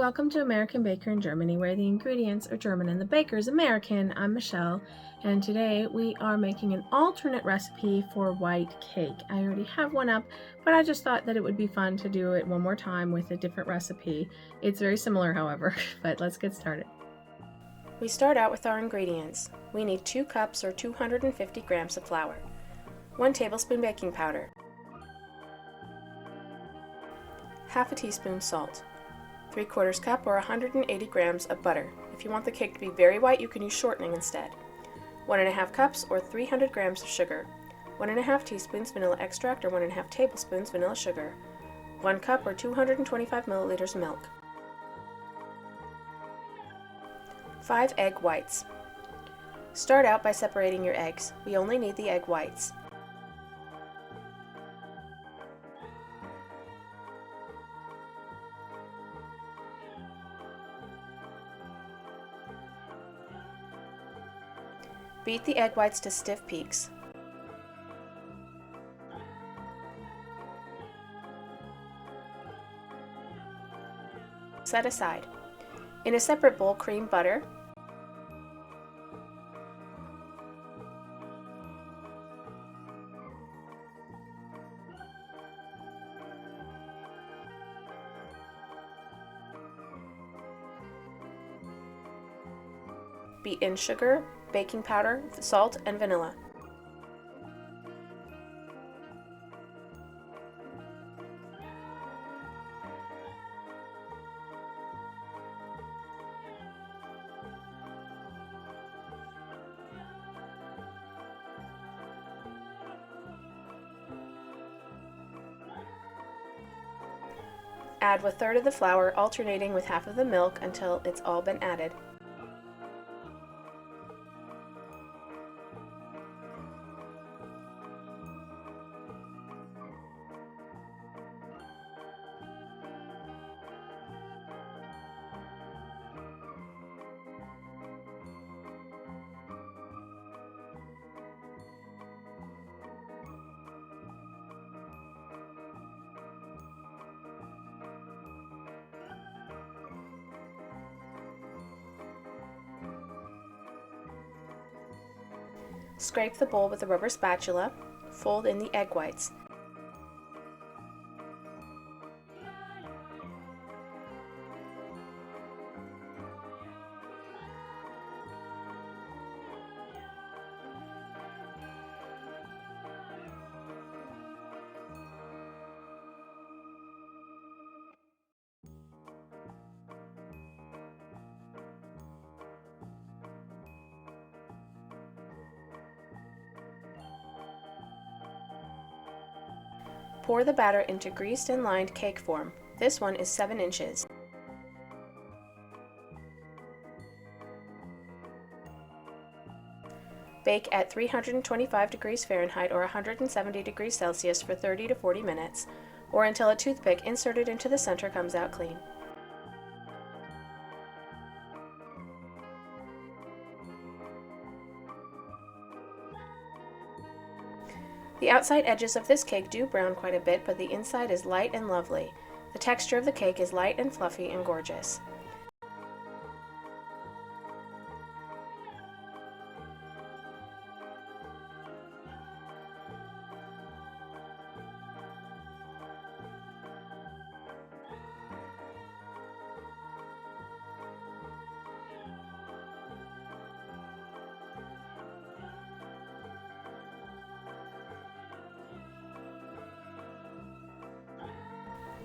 Welcome to American Baker in Germany, where the ingredients are German and the baker is American. I'm Michelle, and today we are making an alternate recipe for white cake. I already have one up, but I just thought that it would be fun to do it one more time with a different recipe. It's very similar, however, but let's get started. We start out with our ingredients. We need 2 cups or 250 grams of flour, 1 tablespoon baking powder, half a teaspoon salt, 3/4 cup or 180 grams of butter. If you want the cake to be very white, you can use shortening instead. 1½ cups or 300 grams of sugar, 1½ teaspoons vanilla extract or 1½ tablespoons vanilla sugar, 1 cup or 225 milliliters milk, 5 egg whites. Start out by separating your eggs. We only need the egg whites. Beat the egg whites to stiff peaks. Set aside. In a separate bowl, cream butter, beat in sugar, baking powder, salt, and vanilla. Add 1/3 of the flour, alternating with half of the milk until it's all been added. Scrape the bowl with a rubber spatula, fold in the egg whites. Pour the batter into greased and lined cake form. This one is 7 inches. Bake at 325 degrees Fahrenheit or 170 degrees Celsius for 30 to 40 minutes, or until a toothpick inserted into the center comes out clean. The outside edges of this cake do brown quite a bit, but the inside is light and lovely. The texture of the cake is light and fluffy and gorgeous.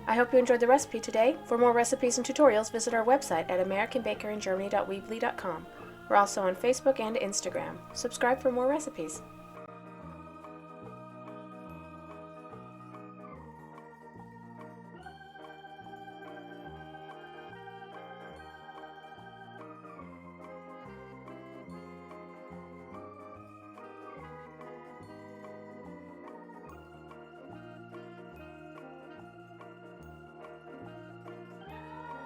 I hope you enjoyed the recipe today. For more recipes and tutorials, visit our website at americanbakeringermany.weebly.com. We're also on Facebook and Instagram. Subscribe for more recipes.